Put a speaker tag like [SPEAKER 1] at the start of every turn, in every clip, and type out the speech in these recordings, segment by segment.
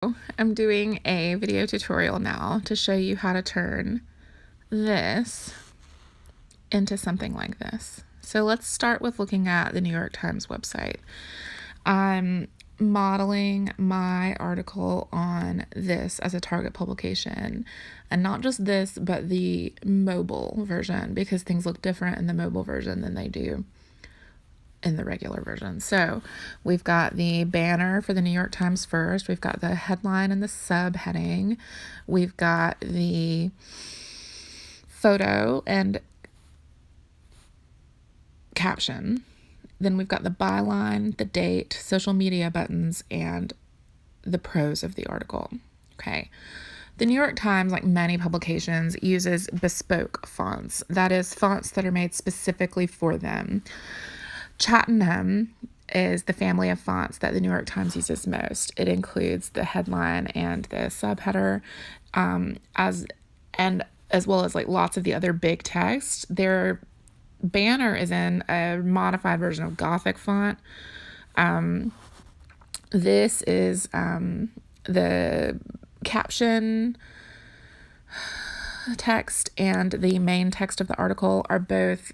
[SPEAKER 1] I'm doing a video tutorial now to show you how to turn this into something like this. So let's start with looking at the New York Times website. I'm modeling my article on this as a target publication, and not just this, but the mobile version, because things look different in the mobile version than they do in the regular version. So we've got the banner for the New York Times first. We've got the headline and the subheading. We've got the photo and caption. Then we've got the byline, the date, social media buttons, and the prose of the article. Okay. The New York Times, like many publications, uses bespoke fonts. That is, fonts that are made specifically for them. Chattanam is the family of fonts that the New York Times uses most. It includes the headline and the subheader, as well as like lots of the other big text. Their banner is in a modified version of Gothic font. This is the caption text and the main text of the article are both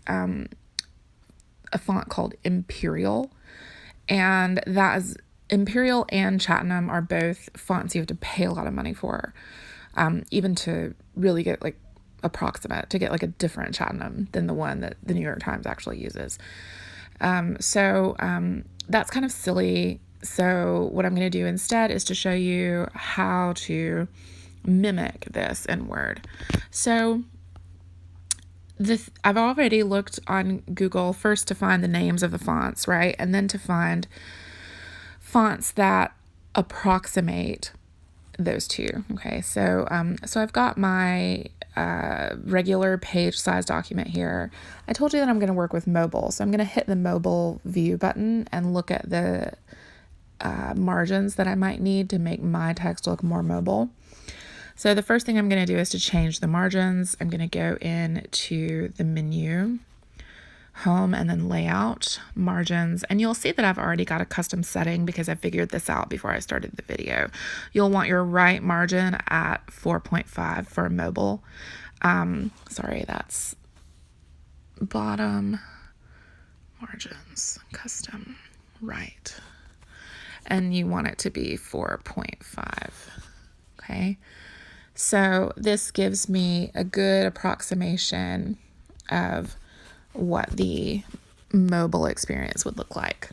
[SPEAKER 1] a font called Imperial, and that is Imperial and Chattanam are both fonts you have to pay a lot of money for, even to really get like approximate, to get like a different Chattanam than the one that the New York Times actually uses. So that's kind of silly. So what I'm going to do instead is to show you how to mimic this in Word. So I've already looked on Google first to find the names of the fonts, right? And then to find fonts that approximate those two. Okay, so I've got my regular page size document here. I told you that I'm going to work with mobile, so I'm going to hit the mobile view button and look at the margins that I might need to make my text look more mobile. So the first thing I'm going to do is to change the margins. I'm going to go into the menu, home, and then layout, margins. And you'll see that I've already got a custom setting because I figured this out before I started the video. You'll want your right margin at 4.5 for mobile. Sorry, that's bottom margins, custom, right. And you want it to be 4.5, okay? So this gives me a good approximation of what the mobile experience would look like.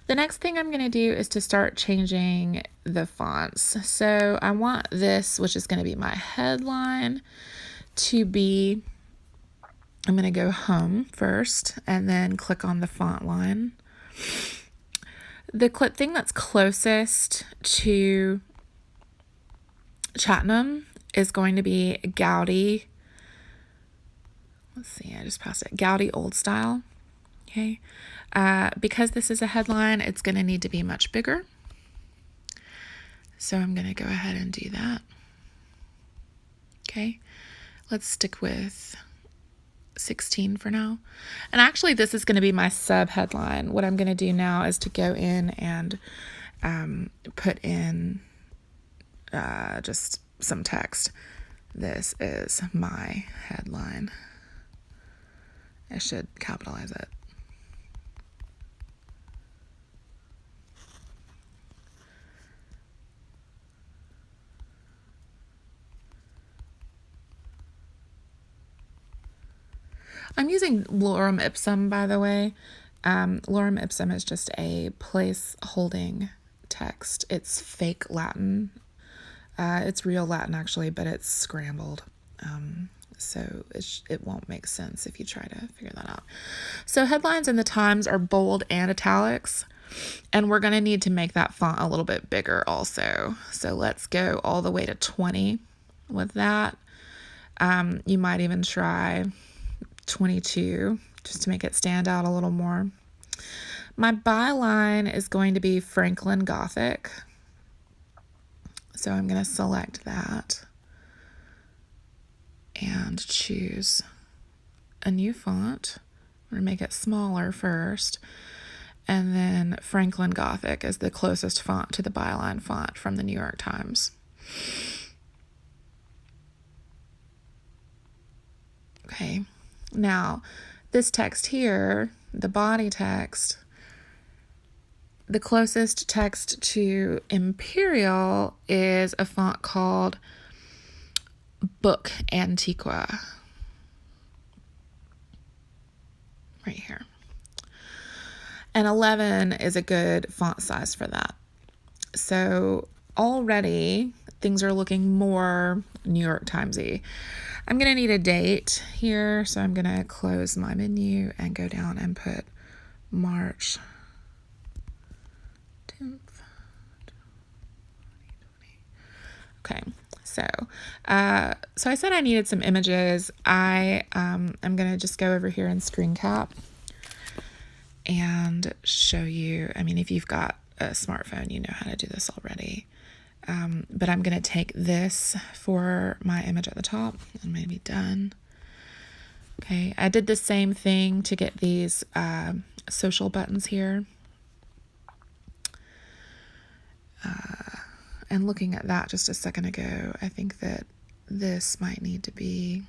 [SPEAKER 1] The next thing I'm going to do is to start changing the fonts. So I want this, which is going to be my headline, to be, I'm going to go home first and then click on the font line. The thing that's closest to Chattanam is going to be Goudy. Let's see, I just passed it. Goudy Old Style. Okay. Because this is a headline, it's going to need to be much bigger. So I'm going to go ahead and do that. Okay. Let's stick with 16 for now. And actually, this is going to be my sub headline. What I'm going to do now is to go in and put in just some text. This is my headline. I should capitalize it. I'm using lorem ipsum, by the way. Lorem ipsum is just a place holding text. It's fake Latin. It's real Latin, actually, but it's scrambled. So it won't make sense if you try to figure that out. So headlines in the Times are bold and italics, and we're going to need to make that font a little bit bigger also. So let's go all the way to 20 with that. You might even try 22 just to make it stand out a little more. My byline is going to be Franklin Gothic. So I'm going to select that and choose a new font. I'm going to make it smaller first. And then Franklin Gothic is the closest font to the byline font from the New York Times. Okay, now this text here, the body text, the closest text to Imperial is a font called Book Antiqua. Right here. And 11 is a good font size for that. So already things are looking more New York Timesy. I'm going to need a date here, so I'm going to close my menu and go down and put March 10th, 2020. Okay, so I said I needed some images. I'm going to just go over here and screen cap and show you. I mean, if you've got a smartphone, you know how to do this already. But I'm going to take this for my image at the top and maybe done. Okay, I did the same thing to get these social buttons here. And looking at that just a second ago, I think that this might need to be,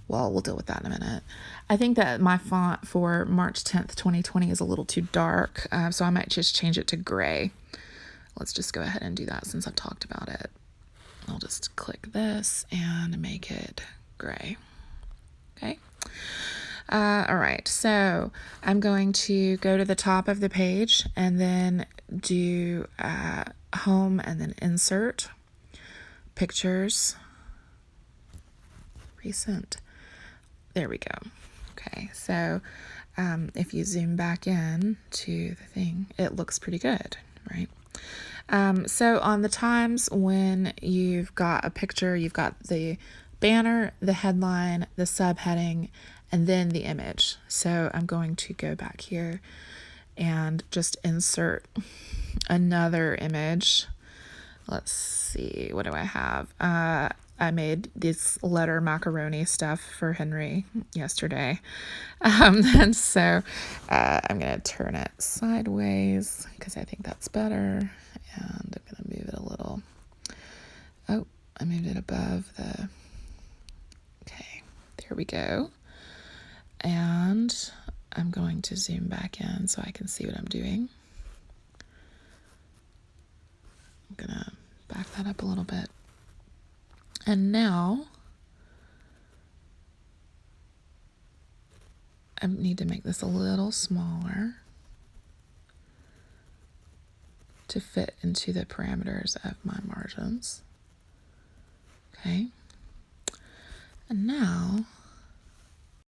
[SPEAKER 1] well, we'll deal with that in a minute. I think that my font for March 10th, 2020 is a little too dark, so I might just change it to gray. Let's just go ahead and do that since I've talked about it. I'll just click this and make it gray. Okay. All right, so I'm going to go to the top of the page and then do home and then insert, pictures, recent. There we go. Okay, so if you zoom back in to the thing, it looks pretty good, right? So on the times when you've got a picture, you've got the banner, the headline, the subheading, and then the image. So I'm going to go back here and just insert another image. Let's see, what do I have? I made this letter macaroni stuff for Henry yesterday. And so I'm going to turn it sideways because I think that's better. And I'm going to move it a little. Oh, I moved it above the, okay, there we go. And I'm going to zoom back in so I can see what I'm doing. I'm going to back that up a little bit. And now I need to make this a little smaller to fit into the parameters of my margins. Okay. And now